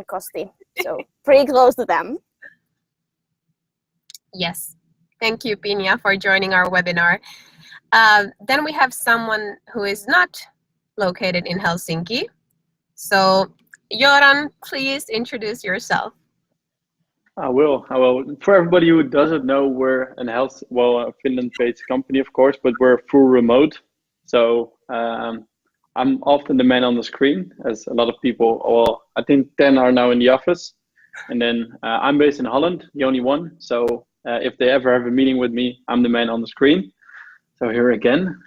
Kosti, so pretty close to them. Yes, thank you, Pinja, for joining our webinar. Then we have someone who is not located in Helsinki. So, Göran, please introduce yourself. I will. For everybody who doesn't know, we're a Finland-based company, of course, but we're full remote. So I'm often the man on the screen, as a lot of people, well, I think 10 are now in the office. And then I'm based in Holland, the only one. So if they ever have a meeting with me, I'm the man on the screen. So here again,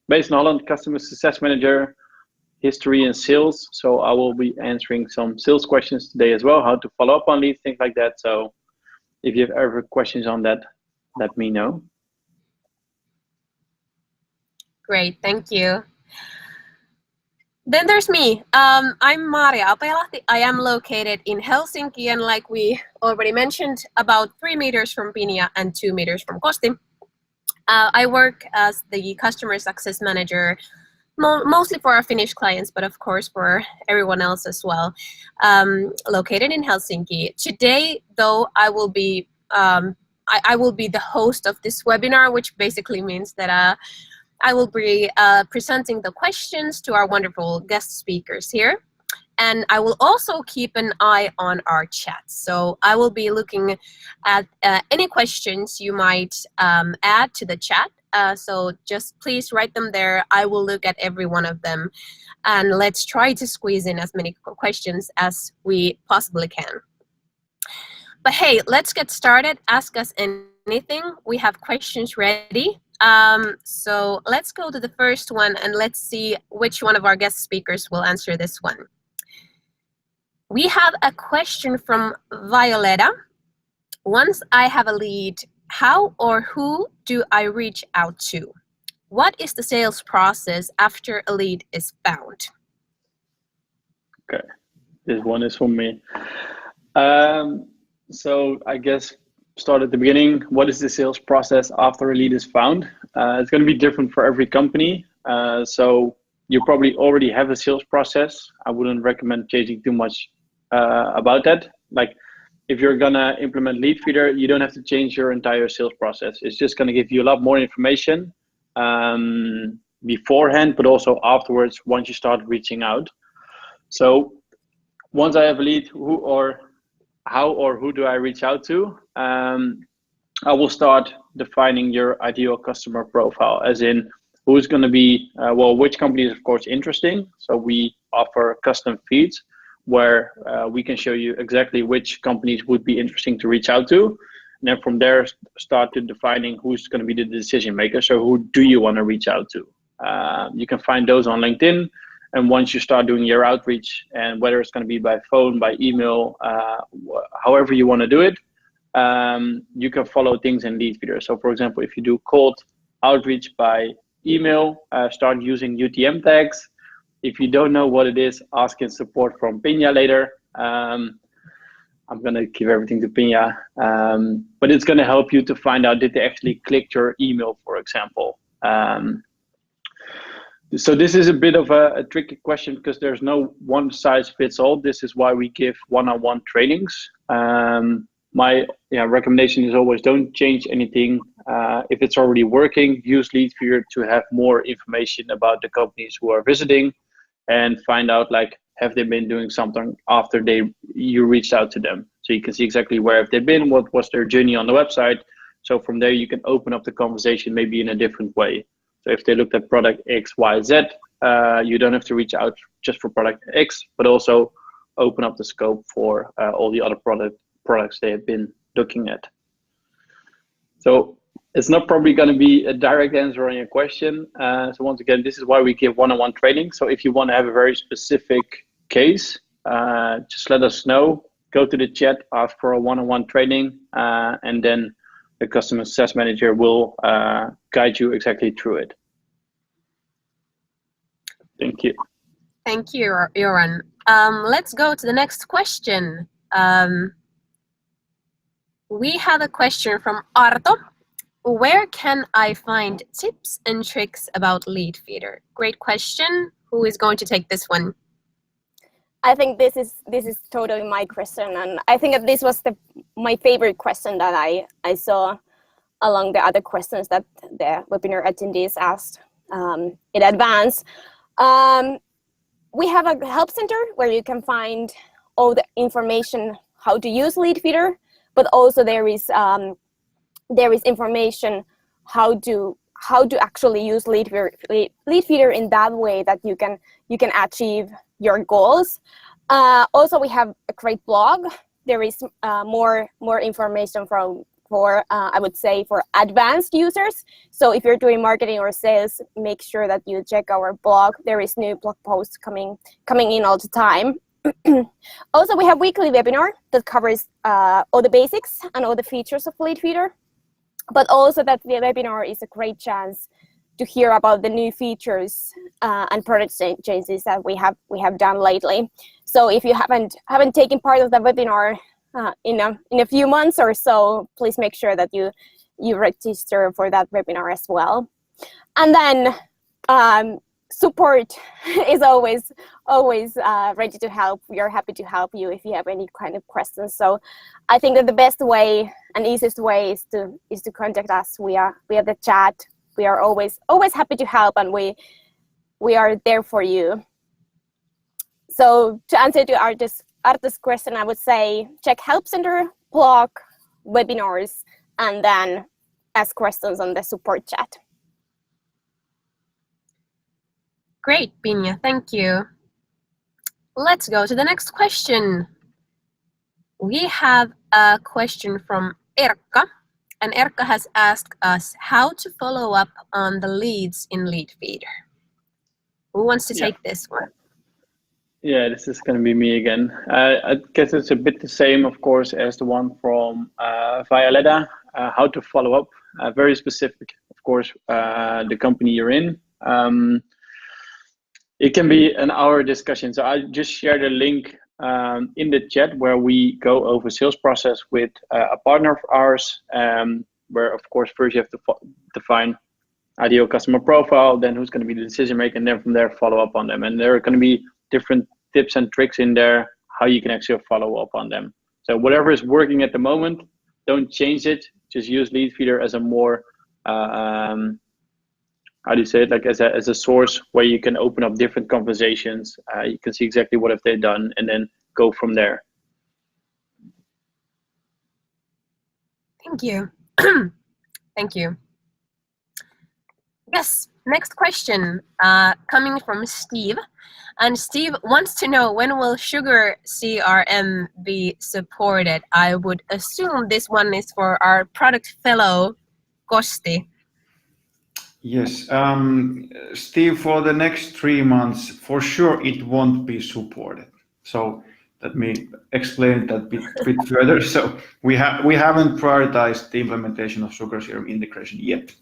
based in Holland, customer success manager, history and sales. So I will be answering some sales questions today as well, how to follow up on leads, things like that. So if you have ever questions on that, let me know. Great, thank you. Then there's me. I'm Maria Apelahti. I am located in Helsinki, and like we already mentioned, about 3 meters from Pinja and 2 meters from Kosti. I work as the customer success manager, mostly for our Finnish clients, but of course for everyone else as well, located in Helsinki. Today, though, I will be the host of this webinar, which basically means that I will be presenting the questions to our wonderful guest speakers here. And I will also keep an eye on our chat. So I will be looking at any questions you might add to the chat. So just please write them there. I will look at every one of them. And let's try to squeeze in as many questions as we possibly can. But hey, let's get started. Ask us anything. We have questions ready. So let's go to the first one and let's see which one of our guest speakers will answer this one. We have a question from Violeta. Once I have a lead, how or who do I reach out to? What is the sales process after a lead is found? Okay, this one is for me. So I guess start at the beginning. What is the sales process after a lead is found? It's going to be different for every company. So you probably already have a sales process. I wouldn't recommend changing too much about that. Like if you're going to implement Leadfeeder, you don't have to change your entire sales process. It's just going to give you a lot more information beforehand, but also afterwards once you start reaching out. So once I have a lead, how or who do I reach out to? I will start defining your ideal customer profile, as in who's going to be, which company is of course interesting. So we offer custom feeds where we can show you exactly which companies would be interesting to reach out to. And then from there, start to defining who's going to be the decision maker. So who do you want to reach out to? You can find those on LinkedIn. And once you start doing your outreach, and whether it's going to be by phone, by email, however you want to do it, you can follow things in Leadfeeder. So for example, if you do cold outreach by email, start using UTM tags. If you don't know what it is, ask in support from Pinja later. I'm going to give everything to Pinja, but it's going to help you to find out, did they actually click your email, for example. So this is a bit of a tricky question because there's no one size fits all. This is why we give one-on-one trainings. My recommendation is always don't change anything. If it's already working, use Leadfeeder to have more information about the companies who are visiting and find out, like, have they been doing something after you reached out to them. So you can see exactly where have they been, what was their journey on the website. So from there you can open up the conversation maybe in a different way. So if they looked at product X, Y, Z, you don't have to reach out just for product X, but also open up the scope for all the other products they have been looking at. So it's not probably going to be a direct answer on your question. So once again, this is why we give one-on-one training. So if you want to have a very specific case, just let us know. Go to the chat, ask for a one-on-one training, and then the customer success manager will guide you exactly through it. Thank you. Thank you, Göran. Let's go to the next question. We have a question from Arto. Where can I find tips and tricks about Leadfeeder? Great question. Who is going to take this one? I think this is totally my question, and I think that this was my favorite question that I saw along the other questions that the webinar attendees asked in advance. We have a help center where you can find all the information how to use Leadfeeder, but also there is information how to actually use Leadfeeder in that way that you can achieve your goals. Also, we have a great blog. There is more information for I would say for advanced users. So if you're doing marketing or sales, make sure that you check our blog. There is new blog posts coming in all the time. Also, we have weekly webinar that covers all the basics and all the features of Leadfeeder. But also that the webinar is a great chance to hear about the new features and product changes that we have done lately. So if you haven't taken part of the webinar in a few months or so, please make sure that you register for that webinar as well. And then support is always ready to help. We are happy to help you if you have any kind of questions. So I think that the best way and easiest way is to contact us via the chat. We are always happy to help, and we are there for you. So to answer to Arto's question, I would say check Help Center, blog, webinars, and then ask questions on the support chat. Great, Pinja, thank you. Let's go to the next question. We have a question from Erkka, and Erkka has asked us how to follow up on the leads in Leadfeeder. Who wants to take this one? Yeah, this is going to be me again. I guess it's a bit the same, of course, as the one from Violeta. How to follow up, very specific, of course, the company you're in. It can be an hour discussion. So I just shared a link in the chat where we go over sales process with a partner of ours, where, of course, first you have to define ideal customer profile, then who's going to be the decision maker, and then from there follow up on them. And there are going to be different tips and tricks in there how you can actually follow up on them. So whatever is working at the moment, don't change it. Just use Leadfeeder as a more how do you say it, like as a source where you can open up different conversations. You can see exactly what have they done and then go from there. Thank you. Thank you. Yes, next question coming from Steve. And Steve wants to know, when will SugarCRM be supported? I would assume this one is for our product fellow, Kosti. Yes, Steve, for the next 3 months, for sure it won't be supported. So let me explain that bit further. So we haven't prioritized the implementation of SugarCRM integration yet,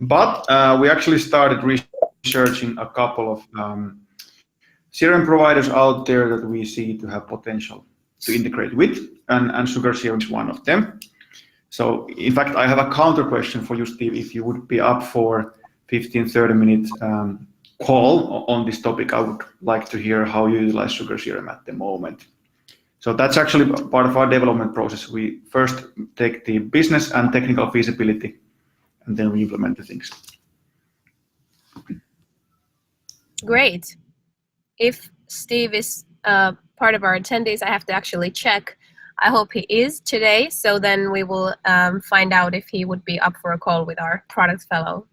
but we actually started researching a couple of CRM providers out there that we see to have potential to integrate with, and SugarCRM is one of them. So in fact, I have a counter question for you, Steve, if you would be up for 15-30 minute call on this topic. I would like to hear how you utilize SugarCRM at the moment. So that's actually part of our development process. We first take the business and technical feasibility, and then we implement the things. Great. If Steve is part of our attendees, I have to actually check. I hope he is today, so then we will find out if he would be up for a call with our product fellow.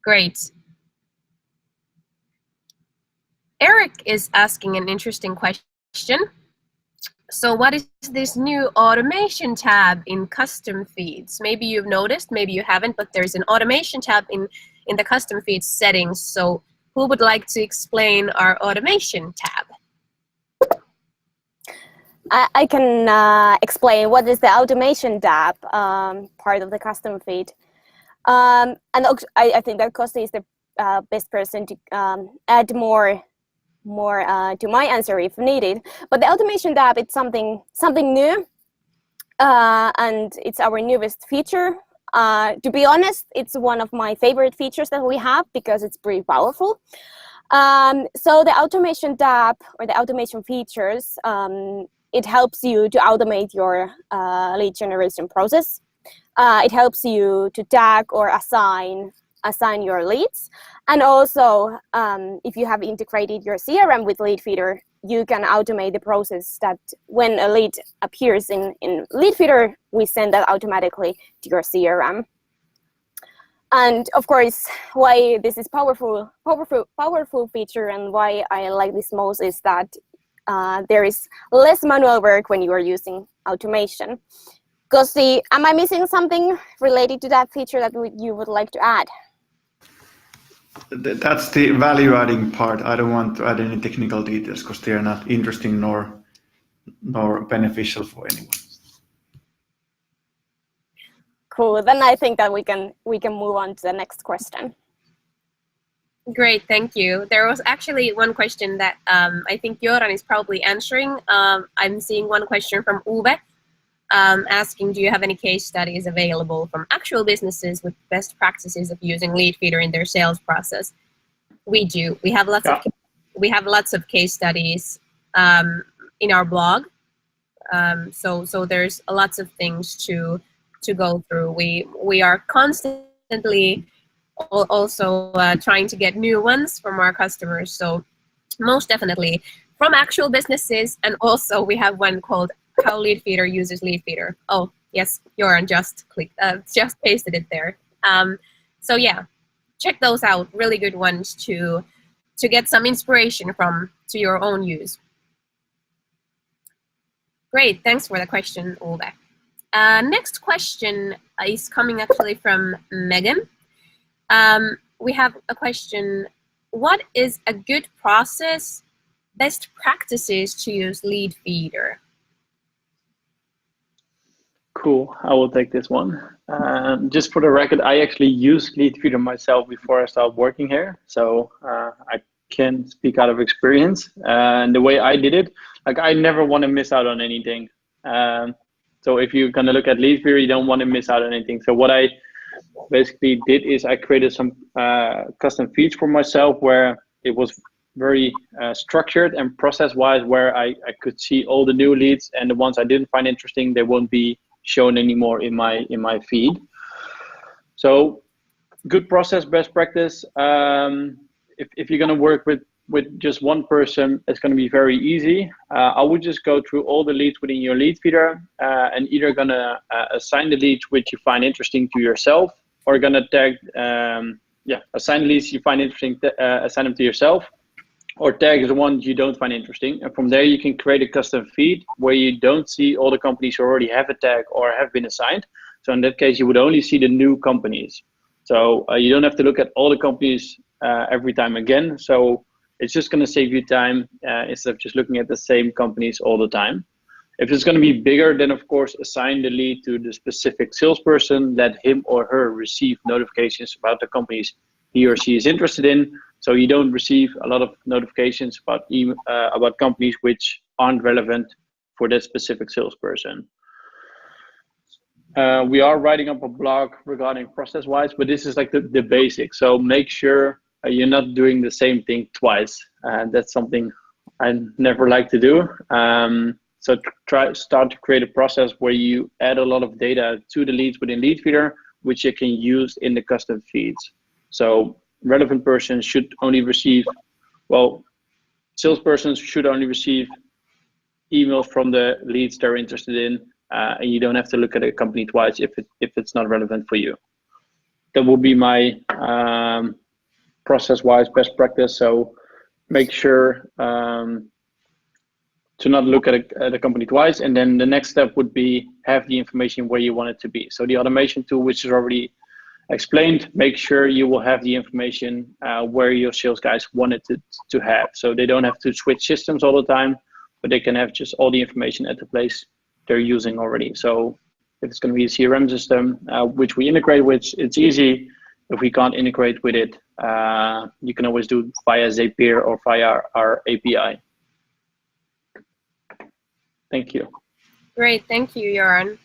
Great. Eric is asking an interesting question. So what is this new automation tab in custom feeds? Maybe you've noticed, maybe you haven't, but there's an automation tab in the custom feeds settings. So who would like to explain our automation tab? I can explain what is the automation tab part of the custom feed. And I think that Kosti is the best person to add more to my answer if needed. But the automation tab, it's something new, and it's our newest feature. To be honest, it's one of my favorite features that we have because it's pretty powerful. So the automation tab or the automation features, it helps you to automate your lead generation process. It helps you to tag or assign your leads. And also, if you have integrated your CRM with Leadfeeder, you can automate the process that when a lead appears in Leadfeeder, we send that automatically to your CRM. And of course, why this is powerful feature and why I like this most is that there is less manual work when you are using automation. Kosti, am I missing something related to that feature that you would like to add? That's the value-adding part. I don't want to add any technical details because they are not interesting nor beneficial for anyone. Cool. Then I think that we can move on to the next question. Great, thank you. There was actually one question that I think Göran is probably answering. I'm seeing one question from Uwe asking, do you have any case studies available from actual businesses with best practices of using Leadfeeder in their sales process? We do. We have lots of case studies in our blog. So there's lots of things to go through. We are constantly also trying to get new ones from our customers. So most definitely from actual businesses, and also we have one called How Leadfeeder Uses Leadfeeder. Oh yes, Göran just pasted it there. So yeah, check those out. Really good ones to get some inspiration from to your own use. Great, thanks for the question, Uwe. Next question is coming actually from Meghan. We have a question. What is a good process, best practices to use Leadfeeder? Cool, I will take this one. Just for the record, I actually used Leadfeeder myself before I started working here. So I can speak out of experience. And the way I did it, like I never want to miss out on anything. So if you're going to look at Leadfeeder, you don't want to miss out on anything. So what I basically did is I created some custom feeds for myself where it was very structured and process-wise, where I could see all the new leads, and the ones I didn't find interesting, they won't be shown anymore in my feed. So good process, best practice. If you're going to work with just one person, it's going to be very easy. I would just go through all the leads within your Leadfeeder and either going to assign the leads which you find interesting to yourself, or going to tag, assign the leads you find interesting, assign them to yourself, or tag the ones you don't find interesting. And from there, you can create a custom feed where you don't see all the companies who already have a tag or have been assigned. So in that case, you would only see the new companies. So you don't have to look at all the companies every time again. So it's just going to save you time instead of just looking at the same companies all the time. If it's going to be bigger, then of course assign the lead to the specific salesperson. Let him or her receive notifications about the companies he or she is interested in. So you don't receive a lot of notifications about companies which aren't relevant for that specific salesperson. We are writing up a blog regarding process-wise, but this is like the basics. So make sure you're not doing the same thing twice. That's something I never like to do. So start to create a process where you add a lot of data to the leads within Leadfeeder, which you can use in the custom feeds. So relevant persons should only receive, salespersons should only receive emails from the leads they're interested in, and you don't have to look at a company twice if it's not relevant for you. That will be my process-wise best practice. So make sure to not look at a company twice, and then the next step would be have the information where you want it to be. So the automation tool, which is already explained, make sure you will have the information where your sales guys want it to have. So they don't have to switch systems all the time, but they can have just all the information at the place they're using already. So if it's going to be a CRM system, which we integrate with, it's easy. If we can't integrate with it, you can always do it via Zapier or via our API. Thank you. Great, thank you, Göran.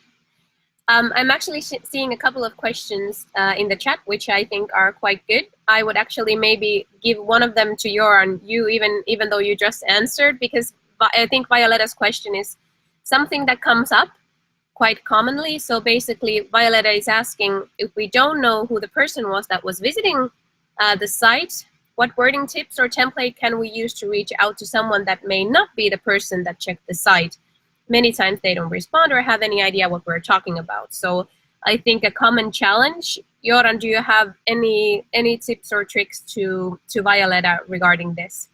I'm actually seeing a couple of questions in the chat, which I think are quite good. I would actually maybe give one of them to Joran, you even though you just answered, because I think Violeta's question is something that comes up quite commonly. So basically, Violeta is asking, if we don't know who the person was that was visiting the site, what wording tips or template can we use to reach out to someone that may not be the person that checked the site? Many times they don't respond or have any idea what we're talking about. So I think a common challenge. Joran, do you have any tips or tricks to Violeta regarding this?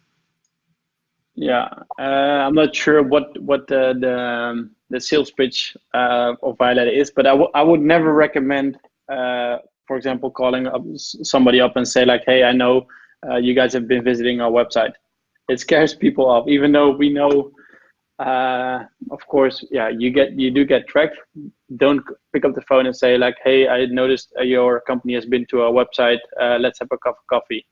Yeah, I'm not sure what the sales pitch of Violeta is, but I would never recommend, for example, calling up somebody up and say like, hey, I know you guys have been visiting our website. It scares people off, even though we know, of course, yeah, you do get tracked. Don't pick up the phone and say like, hey, I noticed your company has been to our website. Let's have a cup of coffee.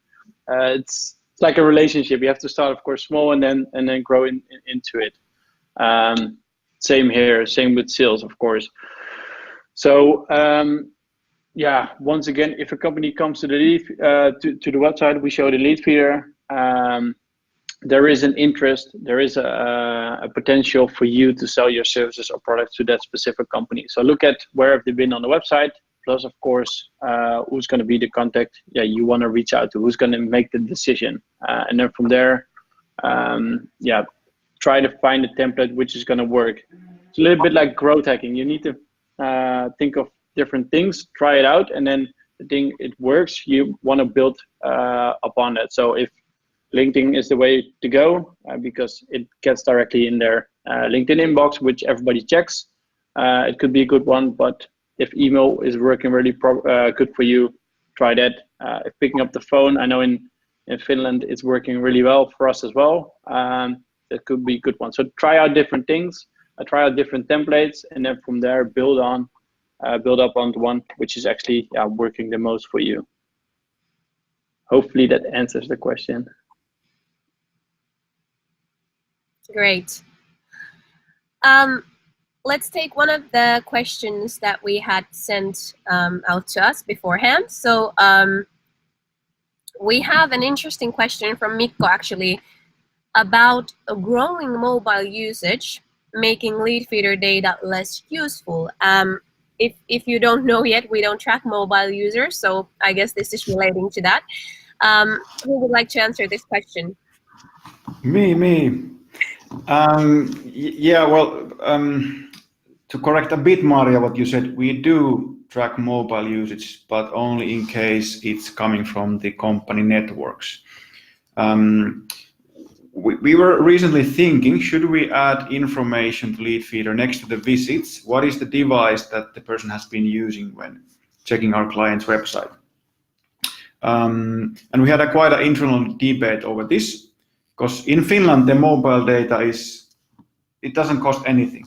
It's like a relationship. You have to start, of course, small and then grow into it. Same here, same with sales, of course. So yeah, once again, if a company comes to the to the website, we show the lead feeder. There is an interest, there is a potential for you to sell your services or products to that specific company. So look at where have they been on the website, plus of course, who's going to be the contact you want to reach out to, who's going to make the decision. And then from there, yeah, try to find a template which is going to work. It's a little bit like growth hacking. You need to think of different things, try it out, and then the thing it works, you want to build upon that. So if LinkedIn is the way to go because it gets directly in their LinkedIn inbox, which everybody checks. It could be a good one, but if email is working really good for you, try that. If picking up the phone, I know in Finland it's working really well for us as well. That could be a good one. So try out different things, try out different templates, and then from there build up on the one which is actually working the most for you. Hopefully that answers the question. Great. Let's take one of the questions that we had sent out to us beforehand. So we have an interesting question from Mikko actually about a growing mobile usage making Leadfeeder data less useful. If you don't know yet, we don't track mobile users, so I guess this is relating to that. Who would like to answer this question? Me. Yeah, well, to correct a bit, Maria, what you said, we do track mobile usage, but only in case it's coming from the company networks. We were recently thinking, should we add information to Leadfeeder next to the visits? What is the device that the person has been using when checking our client's website? And we had quite an internal debate over this, because in Finland the mobile data it doesn't cost anything.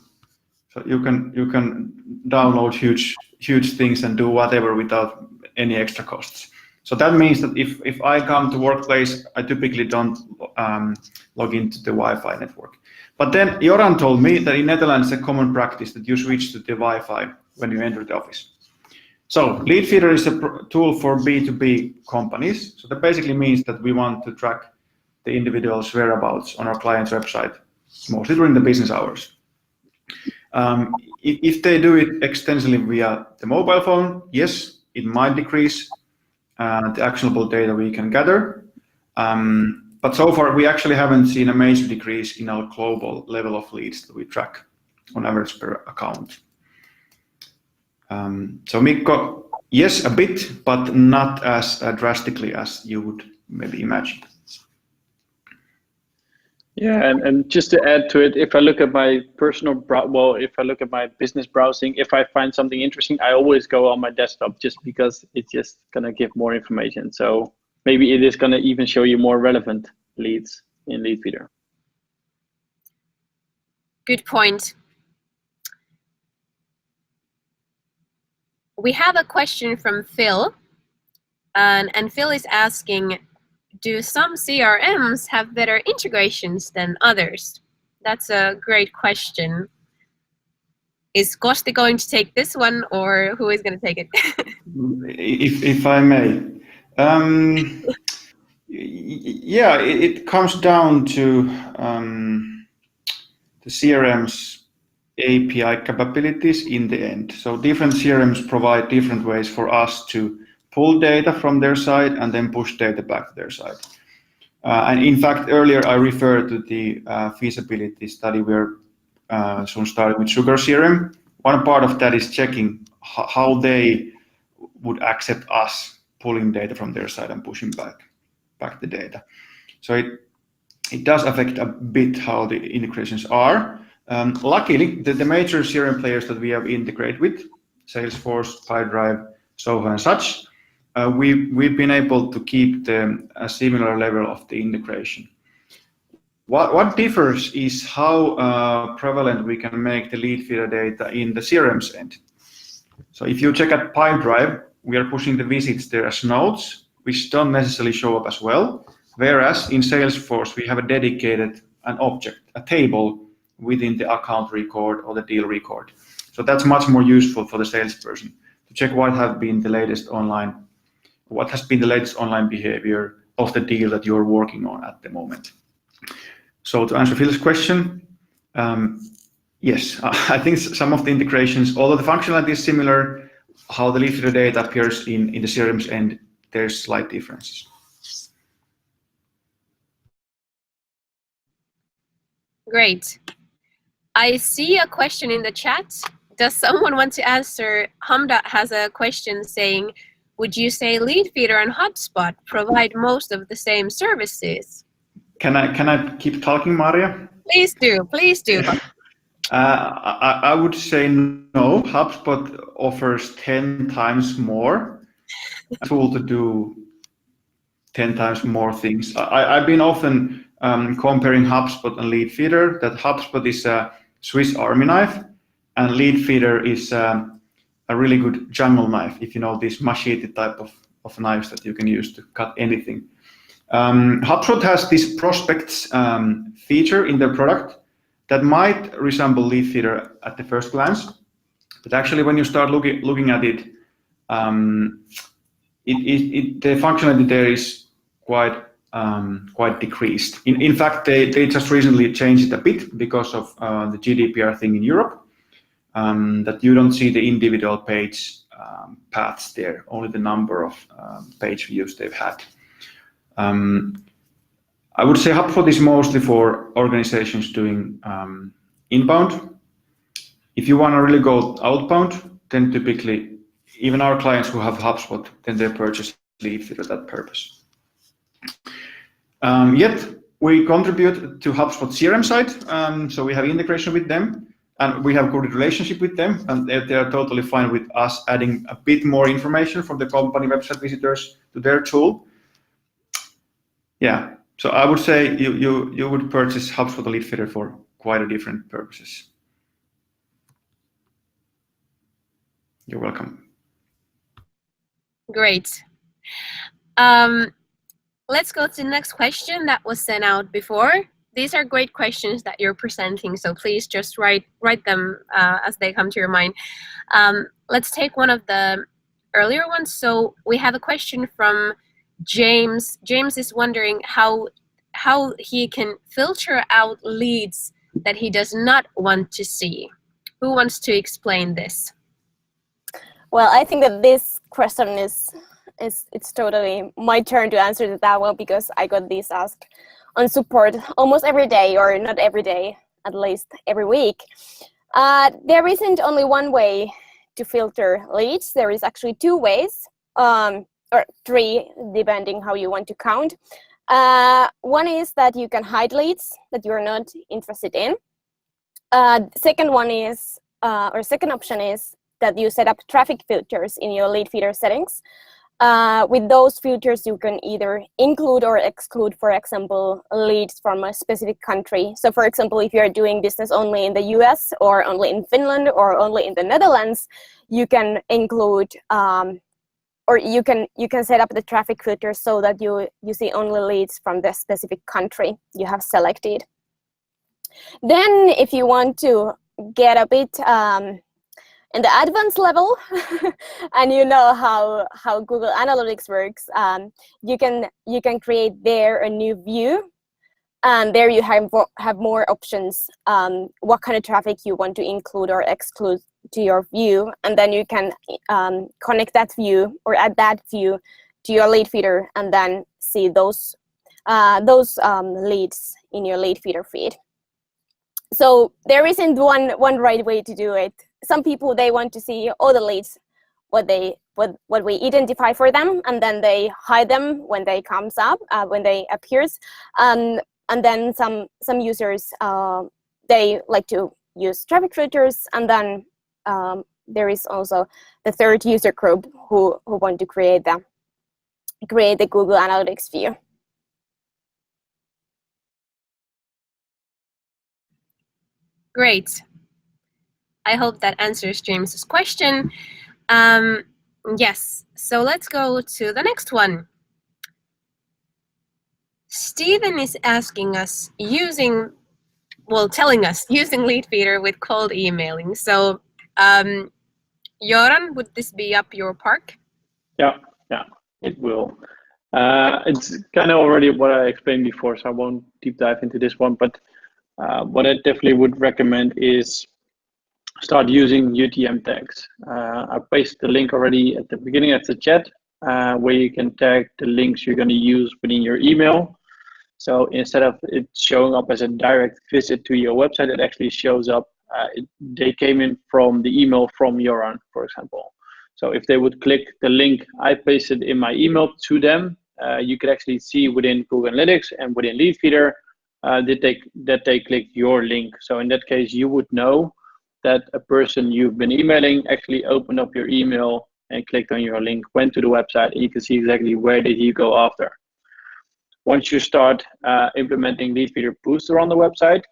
So you can download huge things and do whatever without any extra costs. So that means that if I come to workplace, I typically don't log into the Wi-Fi network. But then Joran told me that in Netherlands it's a common practice that you switch to the Wi-Fi when you enter the office. So Leadfeeder is a tool for B2B companies. So that basically means that we want to track the individual's whereabouts on our client's website, mostly during the business hours. If they do it extensively via the mobile phone, yes, it might decrease the actionable data we can gather. But so far, we actually haven't seen a major decrease in our global level of leads that we track on average per account. So Mikko, yes, a bit, but not as drastically as you would maybe imagine. Yeah, and just to add to it, if I look at my if I look at my business browsing, if I find something interesting, I always go on my desktop just because it's just gonna give more information. So maybe it is gonna even show you more relevant leads in Leadfeeder. Good point. We have a question from Phil, and Phil is asking, do some CRMs have better integrations than others? That's a great question. Is Kosti going to take this one, or who is going to take it? If I may, Yeah, it comes down to the CRM's API capabilities in the end. So different CRMs provide different ways for us to pull data from their side and then push data back to their side. And in fact, earlier I referred to the feasibility study where soon started with SugarCRM. One part of that is checking how they would accept us pulling data from their side and pushing back the data. So it does affect a bit how the integrations are. Luckily, the major CRM players that we have integrated with, Salesforce, Pipedrive, Soho and such, we've been able to keep a similar level of the integration. What differs is how prevalent we can make the Leadfeeder data in the CRM's end. So if you check at Pipedrive, we are pushing the visits there as nodes, which don't necessarily show up as well. Whereas in Salesforce, we have a dedicated an object, a table within the account record or the deal record. So that's much more useful for the salesperson to check what has been the latest online behavior of the deal that you're working on at the moment. So to answer Phil's question, yes, I think some of the integrations, although the functionality is similar, how the Leadfeeder data appears in the CRM's end, there's slight differences. Great. I see a question in the chat. Does someone want to answer? Hamda has a question saying, would you say Leadfeeder and HubSpot provide most of the same services? Can I keep talking, Maria? Please do, please do. I would say no. HubSpot offers 10 times more, a tool to do 10 times more things. I've been often comparing HubSpot and Leadfeeder, that HubSpot is a Swiss Army knife and Leadfeeder is a really good jungle knife, if you know this machete type of knives that you can use to cut anything. HubSpot has this prospects feature in their product that might resemble Leadfeeder at the first glance, but actually when you start looking at it, the functionality there is quite decreased. In fact, they just recently changed it a bit because of the GDPR thing in Europe, that you don't see the individual page paths there, only the number of page views they've had. I would say HubSpot is mostly for organizations doing inbound. If you want to really go outbound, then typically, even our clients who have HubSpot, then they purchase Leadfeeder for that purpose. Yet, we contribute to HubSpot CRM side, so we have integration with them, and we have good relationship with them, and they are totally fine with us adding a bit more information from the company website visitors to their tool. Yeah, so I would say you would purchase HubSpot Leadfeeder for quite a different purposes. You're welcome. Great. Let's go to the next question that was sent out before. These are great questions that you're presenting, so please just write them as they come to your mind. Let's take one of the earlier ones. So we have a question from James. James is wondering how he can filter out leads that he does not want to see. Who wants to explain this? Well, I think that this question it's totally my turn to answer that one, because I got this asked on support almost every day, or not every day, at least every week. There isn't only one way to filter leads. There is actually two ways, or three, depending how you want to count. One is that you can hide leads that you're not interested in. Second option is that you set up traffic filters in your Leadfeeder settings. With those filters, you can either include or exclude, for example, leads from a specific country. So, for example, if you're doing business only in the US or only in Finland or only in the Netherlands, you can include or you can set up the traffic filters so that you see only leads from the specific country you have selected. Then, if you want to get a bit in the advanced level, and you know how Google Analytics works, you can create there a new view, and there you have more options, what kind of traffic you want to include or exclude to your view, and then you can connect that view or add that view to your Leadfeeder, and then see those leads in your Leadfeeder feed. So there isn't one right way to do it. Some people, they want to see all the leads, what we identify for them, and then they hide them when they comes up, when they appears. And then some users, they like to use traffic filters, and then there is also the third user group who want to create the Google Analytics view. Great. I hope that answers James's question. Yes, so let's go to the next one. Stephen is asking us telling us using Leadfeeder with cold emailing. So, Göran, would this be up your park? Yeah, it will. It's kind of already what I explained before, so I won't deep dive into this one. But what I definitely would recommend is start using UTM tags. I pasted the link already at the beginning of the chat, where you can tag the links you're going to use within your email. So instead of it showing up as a direct visit to your website, it actually shows up, they came in from the email from Göran, for example. So if they would click the link I pasted in my email to them, you could actually see within Google Analytics and within Leadfeeder that they clicked your link. So in that case, you would know that a person you've been emailing actually opened up your email and clicked on your link, went to the website, and you can see exactly where did he go after. Once you start implementing Leadfeeder Booster on the website,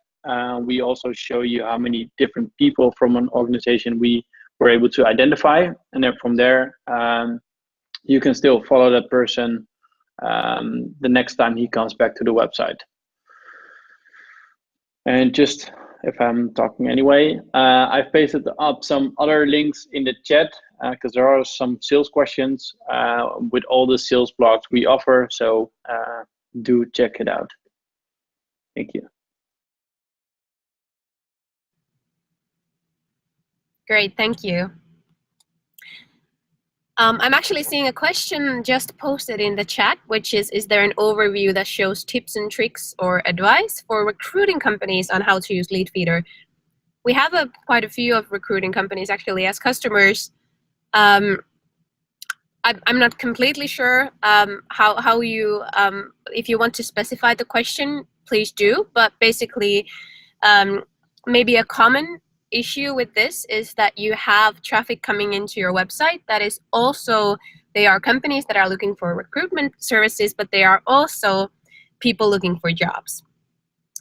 we also show you how many different people from an organization we were able to identify. And then from there, you can still follow that person the next time he comes back to the website. And just, if I'm talking anyway, I've pasted up some other links in the chat because there are some sales questions with all the sales blogs we offer. So do check it out. Thank you. Great, thank you. I'm actually seeing a question just posted in the chat, which is there an overview that shows tips and tricks or advice for recruiting companies on how to use Leadfeeder? We have quite a few of recruiting companies actually as customers. I'm not completely sure how you, if you want to specify the question, please do. But basically, maybe a common issue with this is that you have traffic coming into your website that is also, they are companies that are looking for recruitment services, but they are also people looking for jobs.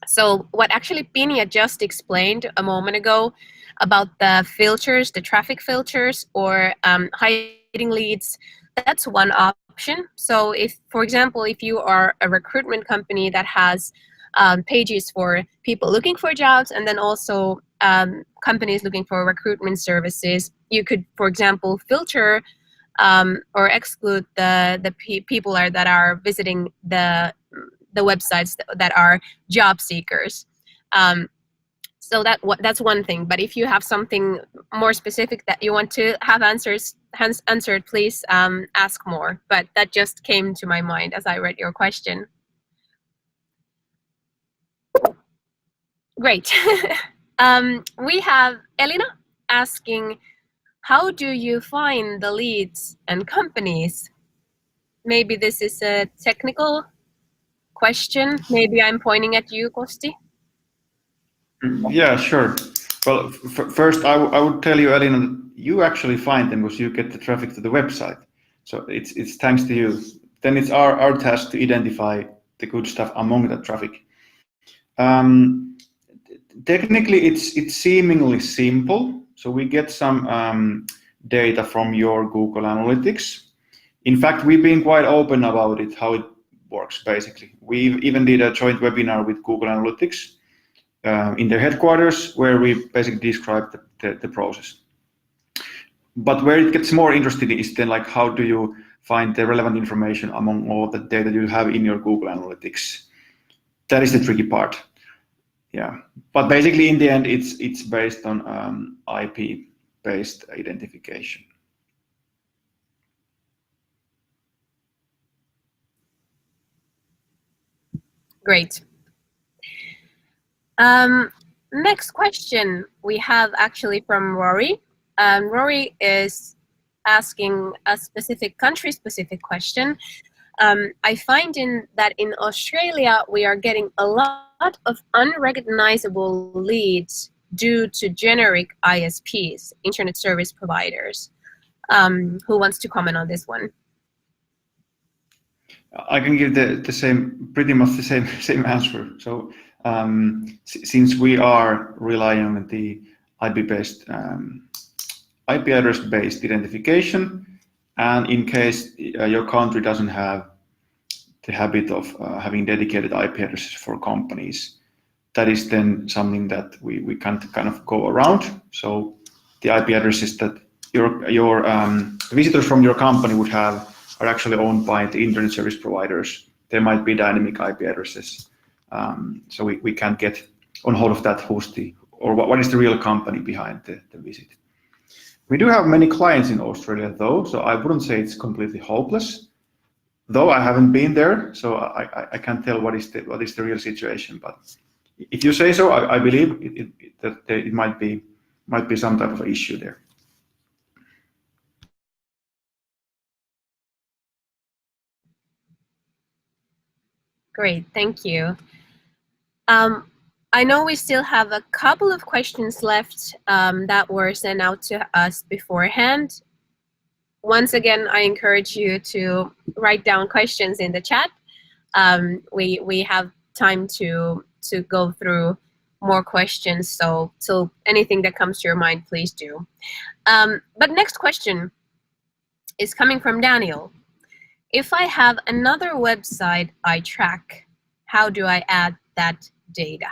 So what actually Pinja just explained a moment ago about the filters, the traffic filters, or hiding leads, that's one option. So if, for example, if you are a recruitment company that has pages for people looking for jobs and then also companies looking for recruitment services, you could, for example, filter or exclude the people that are visiting the websites that are job seekers. So that's one thing. But if you have something more specific that you want to have answered, please ask more. But that just came to my mind as I read your question. Great. We have Elina asking, how do you find the leads and companies? Maybe this is a technical question. Maybe I'm pointing at you, Kosti. Yeah, sure. Well, first I would tell you, Elina, that you actually find them because you get the traffic to the website. So it's thanks to you. Then it's our task to identify the good stuff among that traffic. Technically, it's seemingly simple. So we get some data from your Google Analytics. In fact, we've been quite open about it, how it works, basically. We even did a joint webinar with Google Analytics in their headquarters, where we basically described the process. But where it gets more interesting is then like how do you find the relevant information among all the data you have in your Google Analytics? That is the tricky part. Yeah, but basically in the end, it's based on IP-based identification. Great. Next question we have actually from Rory. Rory is asking a specific country-specific question. I find that in Australia we are getting a lot of unrecognizable leads due to generic ISPs, internet service providers. Who wants to comment on this one? I can give the same, pretty much the same answer. So since we are relying on the IP-based IP address-based identification, and in case your country doesn't have the habit of having dedicated IP addresses for companies, that is then something that we can't kind of go around. So the IP addresses that your visitors from your company would have are actually owned by the internet service providers. There might be dynamic IP addresses. So we can't get on hold of that what is the real company behind the visit. We do have many clients in Australia though, so I wouldn't say it's completely hopeless. Though I haven't been there, so I can't tell what is the real situation. But if you say so, I believe that it might be some type of issue there. Great, thank you. I know we still have a couple of questions left that were sent out to us beforehand. Once again, I encourage you to write down questions in the chat. We have time to go through more questions, so anything that comes to your mind, please do. But next question is coming from Daniel. If I have another website I track, how do I add that data?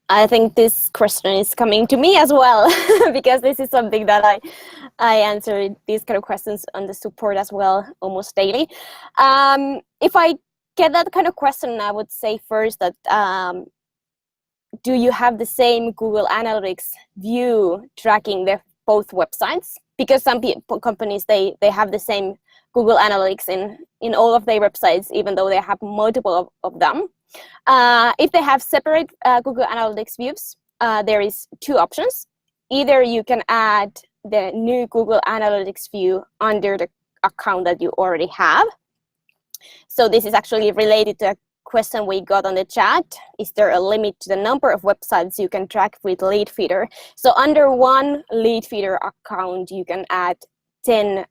I think this question is coming to me as well, because this is something that I answer these kind of questions on the support as well, almost daily. If I get that kind of question, I would say first that do you have the same Google Analytics view tracking both websites? Because some companies, they have the same Google Analytics in all of their websites, even though they have multiple of them. If they have separate Google Analytics views, there is two options. Either you can add the new Google Analytics view under the account that you already have. So this is actually related to a question we got on the chat. Is there a limit to the number of websites you can track with Leadfeeder? So under one Leadfeeder account, you can add 10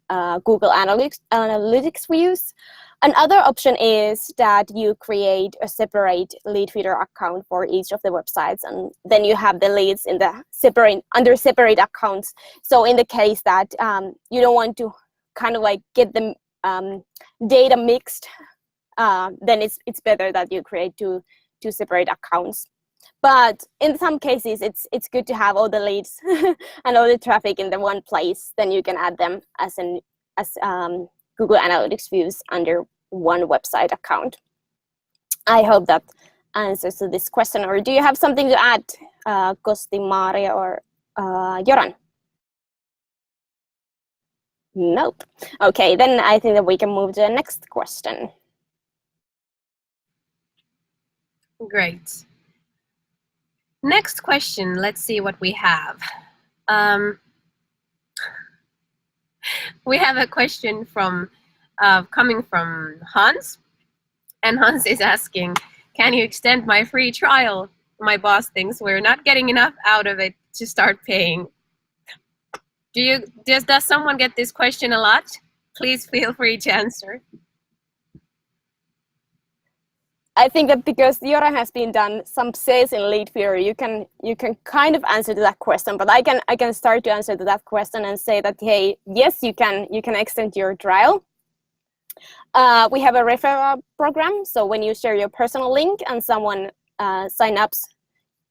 Google Analytics views. Another option is that you create a separate Leadfeeder account for each of the websites, and then you have the leads in the under separate accounts. So in the case that you don't want to kind of like get the data mixed, then it's better that you create two separate accounts. But in some cases, it's good to have all the leads and all the traffic in the one place. Then you can add them as Google Analytics views under one website account. I hope that answers to this question. Or do you have something to add, Kosti, Maria, or Joran? Nope. Okay, then I think that we can move to the next question. Great. Next question, let's see what we have. We have a question coming from Hans, and Hans is asking, can you extend my free trial? My boss thinks we're not getting enough out of it to start paying. Does someone get this question a lot? Please feel free to answer. I think that because Joran has been done some sales in Leadfeeder, you can kind of answer to that question. But I can start to answer to that question and say that, hey, yes, you can extend your trial. We have a referral program, so when you share your personal link and someone sign up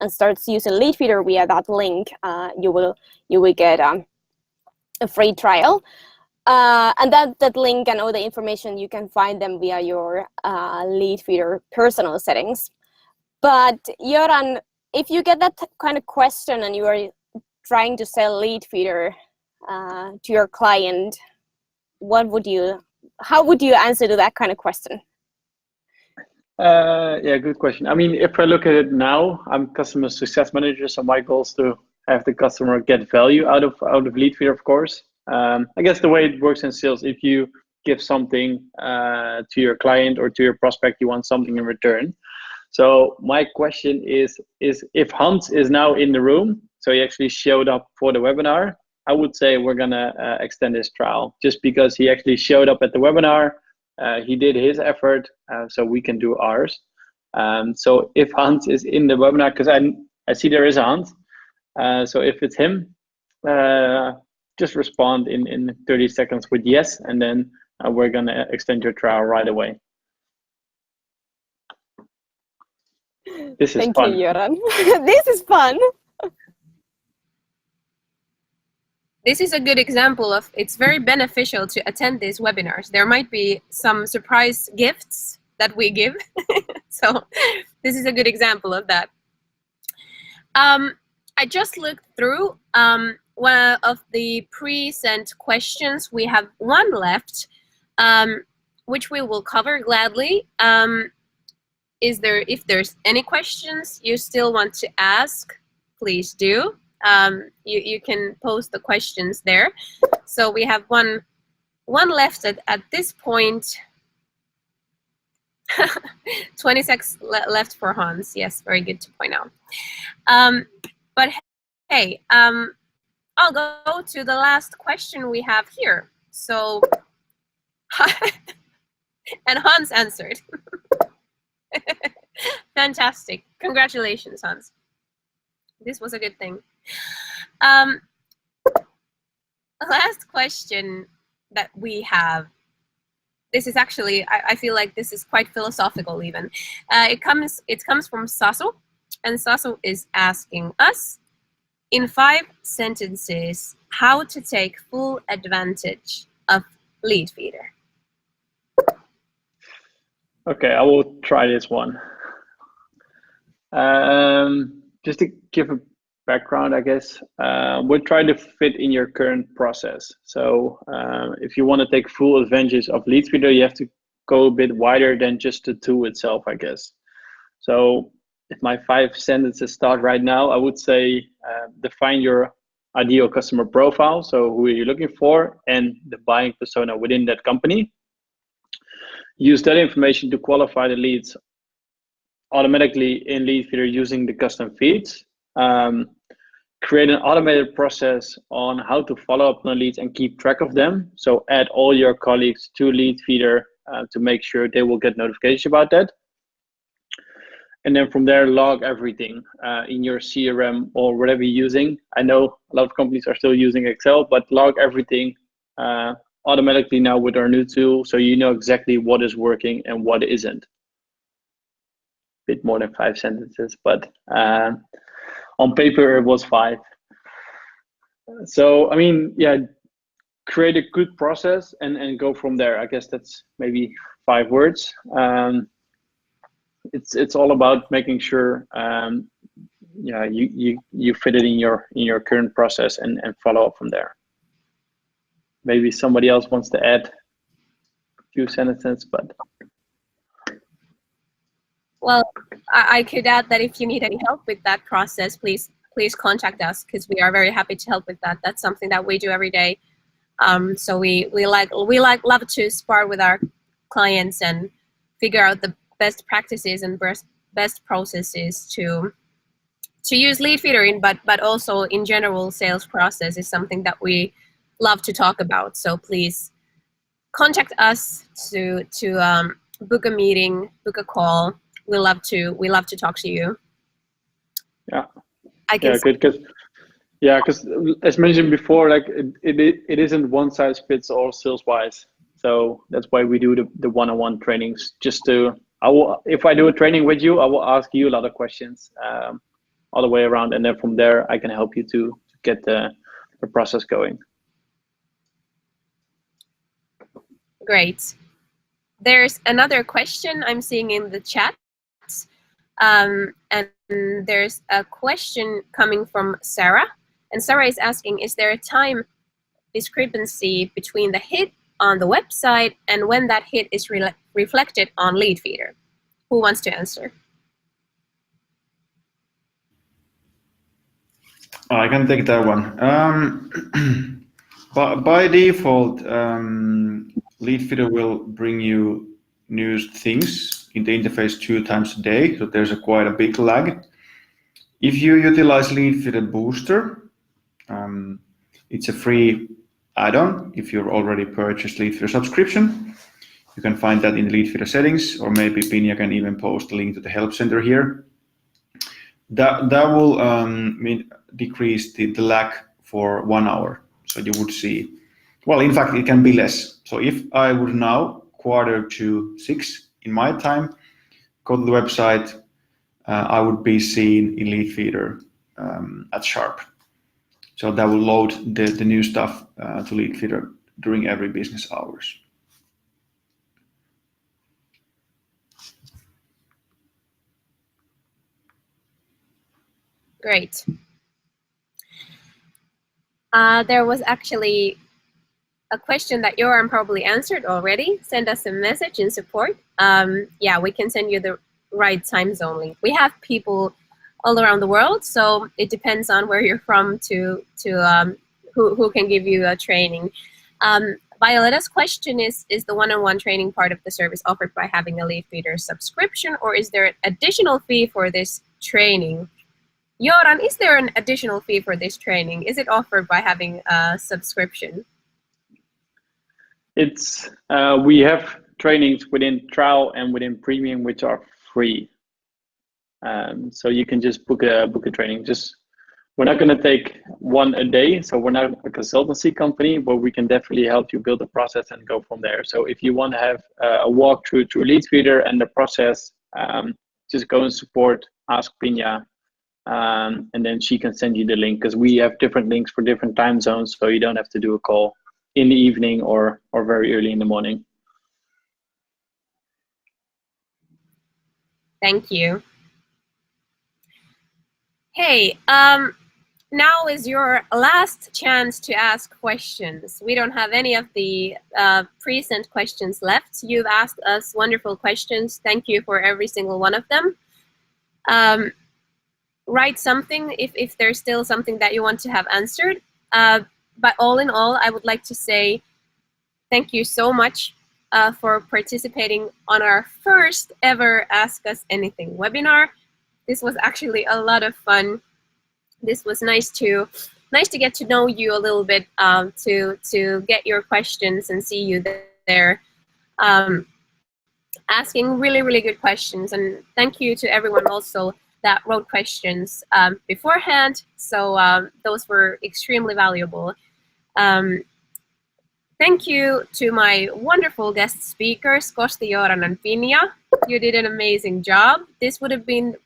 and starts using Leadfeeder via that link, you will get a free trial. And that link and all the information, you can find them via your Leadfeeder personal settings. But Göran, if you get that kind of question and you are trying to sell Leadfeeder to your client, how would you answer to that kind of question? Yeah, good question. I mean, if I look at it now, I'm customer success manager, so my goal is to have the customer get value out of Leadfeeder, of course. I guess the way it works in sales, if you give something to your client or to your prospect, you want something in return. So my question is if Hans is now in the room, so he actually showed up for the webinar, I would say we're gonna extend his trial, just because he actually showed up at the webinar. He did his effort, so we can do ours. So if Hans is in the webinar, because I see there is a Hans, so if it's him, just respond in 30 seconds with yes, and then we're gonna extend your trial right away. This is Thank fun. you, Göran. This is fun. This is a good example of it's very beneficial to attend these webinars. There might be some surprise gifts that we give. So this is a good example of that. I just looked through one of the pre-sent questions. We have one left, which we will cover gladly. If there's any questions you still want to ask, please do. You can post the questions there. So we have one left at this point. 26 left for Hans. Yes, very good to point out. But hey, I'll go to the last question we have here. So, and Hans answered. Fantastic. Congratulations, Hans. This was a good thing. Last question that we have. This is actually, I feel like this is quite philosophical even. It comes from Sasu, and Sasu is asking us, in 5 sentences, how to take full advantage of Leadfeeder. Okay, I will try this one. Just to give a background, I guess, we'll try to fit in your current process. So if you want to take full advantage of Leadfeeder, you have to go a bit wider than just the tool itself, I guess. So if my 5 sentences start right now, I would say define your ideal customer profile. So who are you looking for, and the buying persona within that company. Use that information to qualify the leads automatically in Leadfeeder using the custom feeds. Create an automated process on how to follow up on leads and keep track of them. So add all your colleagues to Leadfeeder to make sure they will get notification about that. And then from there, log everything in your CRM or whatever you're using. I know a lot of companies are still using Excel, but log everything automatically now with our new tool, so you know exactly what is working and what isn't. Bit more than 5 sentences, but on paper it was 5. So I mean, yeah, create a good process and go from there. I guess that's maybe 5 words. It's all about making sure yeah, you fit it in your current process and follow up from there. Maybe somebody else wants to add a few sentences, but. Well, I could add that if you need any help with that process, please contact us, because we are very happy to help with that. That's something that we do every day. So we love to spar with our clients and figure out the best practices and best processes to use Leadfeeder in, but also in general sales process is something that we love to talk about. So please contact us to book a meeting, book a call. We love to talk to you. Yeah. Good, because as mentioned before, like it isn't one size fits all sales wise. So that's why we do the one-on-one trainings. If I do a training with you, I will ask you a lot of questions. other way around, and then from there I can help you to get the process going. Great. There's another question I'm seeing in the chat. And there's a question coming from Sarah. And Sarah is asking, is there a time discrepancy between the hit on the website and when that hit is reflected on Leadfeeder? Who wants to answer? I can take that one. By default, Leadfeeder will bring you new things in the interface 2 times a day, so there's quite a big lag. If you utilize Leadfeeder Booster, it's a free add-on. If you've already purchased Leadfeeder subscription, you can find that in the Leadfeeder settings, or maybe Pinja can even post a link to the help center here. That will decrease the lag for 1 hour. So you would see, well, in fact, it can be less. So if I would now 5:45 in my time, go to the website, I would be seen in Leadfeeder at sharp. So that will load the new stuff to Leadfeeder during every business hours. Great. There was actually a question that Joran probably answered already. Send us a message in support. Yeah, we can send you the right time zone link. We have people all around the world, so it depends on where you're from to who can give you a training. Violeta's question is the one-on-one training part of the service offered by having a Leadfeeder subscription, or is there an additional fee for this training? Joran, is there an additional fee for this training? Is it offered by having a subscription? It's we have trainings within trial and within premium which are free. So you can just book a training. We're not going to take one a day, so we're not a consultancy company, but we can definitely help you build a process and go from there. So if you want to have a walkthrough through Leadfeeder and the process, just go and support, ask Pinja, and then she can send you the link, because we have different links for different time zones, so you don't have to do a call in the evening or very early in the morning. Thank you. Hey, now is your last chance to ask questions. We don't have any of the pre-sent questions left. You've asked us wonderful questions. Thank you for every single one of them. Write something if there's still something that you want to have answered. But all in all, I would like to say thank you so much for participating on our first ever Ask Us Anything webinar. This was actually a lot of fun. This was nice to get to know you a little bit, to get your questions and see you there, asking really good questions. And thank you to everyone also that wrote questions beforehand. So those were extremely valuable. Thank you to my wonderful guest speakers, Kosti, Joran, and Pinja. You did an amazing job. This would have been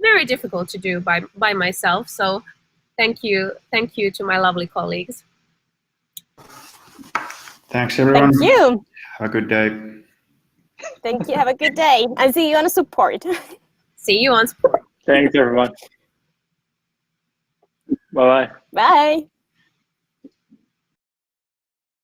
very difficult to do by myself. So thank you to my lovely colleagues. Thanks, everyone. Thank you. Have a good day. Thank you. Have a good day. And see you on support. See you on support. Thanks, everyone. Bye-bye. Bye.